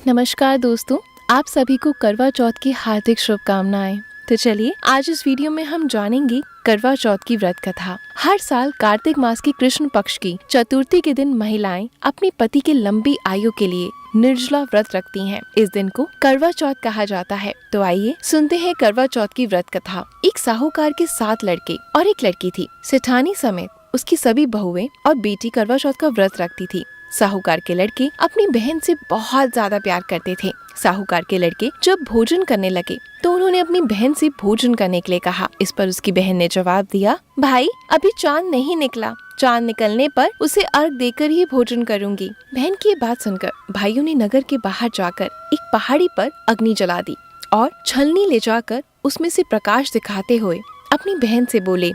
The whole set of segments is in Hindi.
नमस्कार दोस्तों, आप सभी को करवा चौथ की हार्दिक शुभकामनाएं। तो चलिए आज इस वीडियो में हम जानेंगे करवा चौथ की व्रत कथा। हर साल कार्तिक मास की कृष्ण पक्ष की चतुर्थी के दिन महिलाएं अपने पति के लंबी आयु के लिए निर्जला व्रत रखती हैं। इस दिन को करवा चौथ कहा जाता है। तो आइए सुनते हैं करवा चौथ की व्रत कथा। एक साहूकार के 7 लड़के और एक लड़की थी। सेठानी समेत उसकी सभी बहुएं और बेटी करवा चौथ का व्रत रखती थी। साहूकार के लड़के अपनी बहन से बहुत ज्यादा प्यार करते थे। साहूकार के लड़के जब भोजन करने लगे तो उन्होंने अपनी बहन से भोजन करने के लिए कहा। इस पर उसकी बहन ने जवाब दिया, भाई अभी चांद नहीं निकला, चांद निकलने पर उसे अर्घ देकर ही भोजन करूंगी। बहन की ये बात सुनकर भाइयों ने नगर के बाहर जाकर एक पहाड़ी पर अग्नि जला दी और छलनी ले जाकर उसमें से प्रकाश दिखाते हुए अपनी बहन से बोले,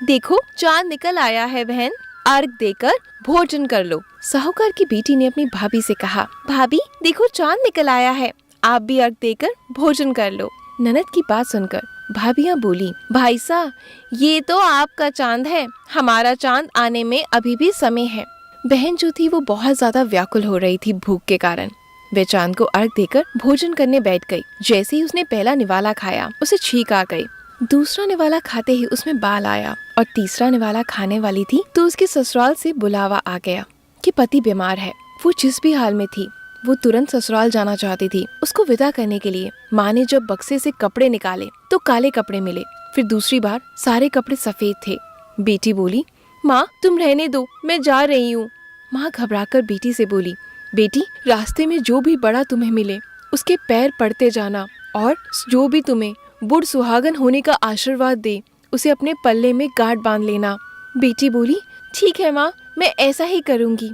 देखो चांद निकल आया है बहन, अर्घ देकर भोजन कर लो। साहूकार की बेटी ने अपनी भाभी से कहा, भाभी देखो चांद निकल आया है, आप भी अर्घ देकर भोजन कर लो। ननद की बात सुनकर भाभियां बोली, भाई साहब ये तो आपका चांद है, हमारा चांद आने में अभी भी समय है। बहन जो थी वो बहुत ज्यादा व्याकुल हो रही थी भूख के कारण। वे चांद को अर्घ देकर भोजन करने बैठ गई। जैसे ही उसने पहला निवाला खाया उसे छींक आ गई। दूसरा निवाला खाते ही उसमें बाल आया और तीसरा निवाला खाने वाली थी तो उसके ससुराल से बुलावा आ गया कि पति बीमार है। वो जिस भी हाल में थी वो तुरंत ससुराल जाना चाहती थी। उसको विदा करने के लिए माँ ने जब बक्से से कपड़े निकाले तो काले कपड़े मिले। फिर दूसरी बार सारे कपड़े सफेद थे। बेटी बोली, माँ तुम रहने दो, मैं जा रही हूँ। माँ घबराकर बेटी से बोली, बेटी रास्ते में जो भी बड़ा तुम्हें मिले उसके पैर पड़ते जाना और जो भी तुम्हें बुढ़ सुहागन होने का आशीर्वाद दे उसे अपने पल्ले में गांठ बांध लेना। बेटी बोली, ठीक है माँ, मैं ऐसा ही करूँगी।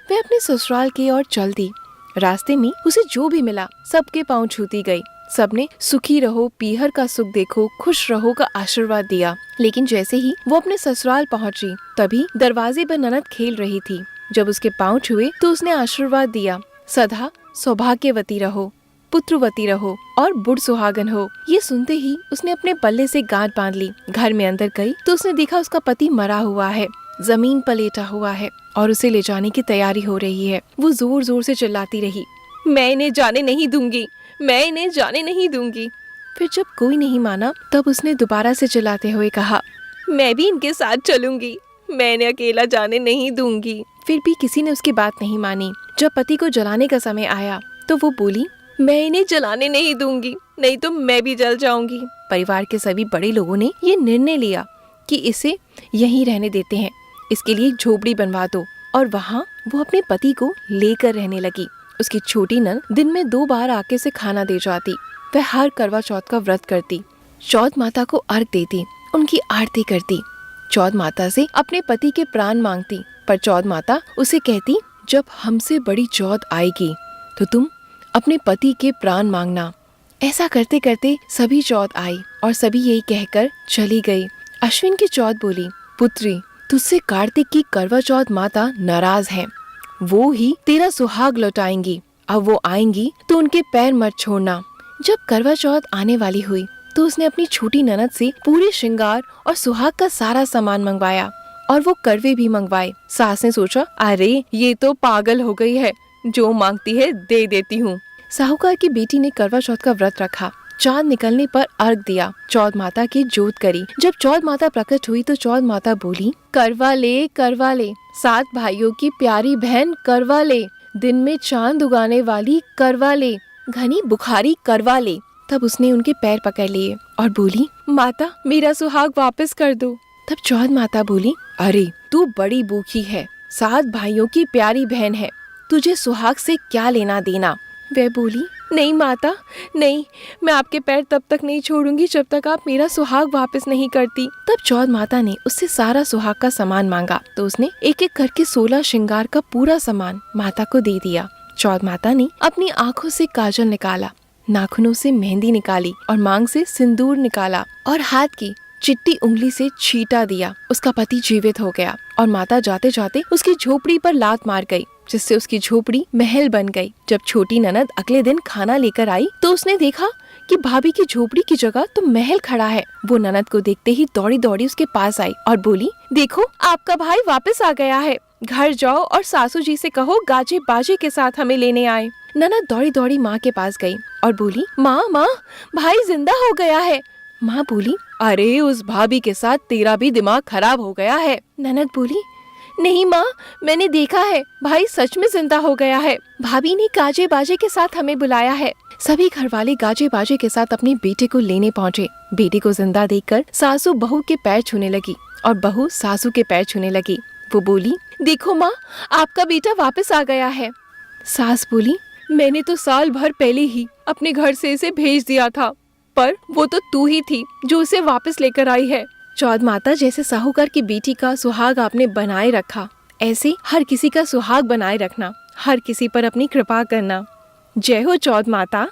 वह अपने ससुराल की ओर चल दी। रास्ते में उसे जो भी मिला सबके पांव छूती गई। सबने सुखी रहो, पीहर का सुख देखो, खुश रहो का आशीर्वाद दिया। लेकिन जैसे ही वो अपने ससुराल पहुंची तभी दरवाजे पर ननद खेल रही थी। जब उसके पांव छुए तो उसने आशीर्वाद दिया, सदा सौभाग्यवती रहो, पुत्रवती रहो और बुढ़ सुहागन हो। ये सुनते ही उसने अपने पल्ले से गांठ बांध ली। घर में अंदर गई तो उसने देखा उसका पति मरा हुआ है, जमीन पर लेटा हुआ है और उसे ले जाने की तैयारी हो रही है। वो जोर जोर से चिल्लाती रही, मैं इन्हें जाने नहीं दूंगी, मैं इन्हें जाने नहीं दूंगी। फिर जब कोई नहीं माना तब उसने दोबारा से चिल्लाते हुए कहा, मैं भी इनके साथ चलूंगी, मैं इन्हें अकेला जाने नहीं दूंगी। फिर भी किसी ने उसकी बात नहीं मानी। जब पति को जलाने का समय आया तो वो बोली, मैं इन्हें जलाने नहीं दूंगी, नहीं तो मैं भी जल जाऊंगी। परिवार के सभी बड़े लोगों ने ये निर्णय लिया कि इसे यहीं रहने देते हैं, इसके लिए एक झोपड़ी बनवा दो। और वहाँ वो अपने पति को लेकर रहने लगी। उसकी छोटी नन दिन में 2 बार आके उसे खाना दे जाती। वह हर करवा चौथ का व्रत करती, चौथ माता को अर्घ देती, उनकी आरती करती, चौथ माता से अपने पति के प्राण मांगती। पर चौथ माता उसे कहती, जब हमसे बड़ी चौथ आएगी तो तुम अपने पति के प्राण मांगना। ऐसा करते करते सभी चौथ आई और सभी यही कहकर चली गई। अश्विन की चौथ बोली, पुत्री तुझसे कार्तिक की करवा चौथ माता नाराज है, वो ही तेरा सुहाग लौटाएंगी। अब वो आएंगी तो उनके पैर मत छोड़ना। जब करवा चौथ आने वाली हुई तो उसने अपनी छोटी ननद से पूरे श्रृंगार और सुहाग का सारा सामान मंगवाया और वो करवे भी मंगवाए। सास ने सोचा, अरे ये तो पागल हो गई है, जो मांगती है दे देती हूँ। साहूकार की बेटी ने करवा चौथ का व्रत रखा। चांद निकलने पर अर्घ दिया, चौथ माता की जोत करी। जब चौथ माता प्रकट हुई तो चौथ माता बोली, करवा ले, करवा ले, 7 भाइयों की प्यारी बहन करवा ले, दिन में चांद उगाने वाली करवा ले, घनी बुखारी करवा ले। तब उसने उनके पैर पकड़ लिए और बोली, माता मेरा सुहाग वापस कर दो। तब चौथ माता बोली, अरे तू बड़ी भूखी है, 7 भाइयों की प्यारी बहन है, तुझे सुहाग से क्या लेना देना। वह बोली, नहीं माता नहीं, मैं आपके पैर तब तक नहीं छोड़ूंगी जब तक आप मेरा सुहाग वापस नहीं करती। तब चौथ माता ने उससे सारा सुहाग का सामान मांगा तो उसने एक एक करके 16 श्रृंगार का पूरा सामान माता को दे दिया। चौथ माता ने अपनी आँखों से काजल निकाला, नाखूनों से मेहंदी निकाली और मांग से सिंदूर निकाला और हाथ की चिट्टी उंगली से छींटा दिया। उसका पति जीवित हो गया और माता जाते जाते उसकी झोपड़ी पर लात मार गई, जिससे उसकी झोपड़ी महल बन गई। जब छोटी ननद अगले दिन खाना लेकर आई तो उसने देखा कि भाभी की झोपड़ी की जगह तो महल खड़ा है। वो ननद को देखते ही दौड़ी दौड़ी उसके पास आई और बोली, देखो आपका भाई वापस आ गया है, घर जाओ और सासू जी से कहो गाजे बाजे के साथ हमें लेने आए। ननद दौड़ी दौड़ी माँ के पास गई और बोली, माँ माँ, भाई जिंदा हो गया है। माँ बोली, अरे उस भाभी के साथ तेरा भी दिमाग खराब हो गया है। ननद बोली, नहीं माँ, मैंने देखा है, भाई सच में जिंदा हो गया है। भाभी ने गाजे बाजे के साथ हमें बुलाया है। सभी घरवाले गाजे बाजे के साथ अपने बेटे को लेने पहुँचे। बेटे को जिंदा देखकर सासू बहू के पैर छूने लगी और बहू सासू के पैर छूने लगी। वो बोली, देखो माँ, आपका बेटा वापस आ गया है। सास बोली, मैंने तो साल भर पहले ही अपने घर से इसे भेज दिया था, पर वो तो तू ही थी जो उसे वापस लेकर आई है। चौध माता, जैसे साहूकार की बेटी का सुहाग आपने बनाए रखा, ऐसे हर किसी का सुहाग बनाए रखना, हर किसी पर अपनी कृपा करना। जय हो चौध माता।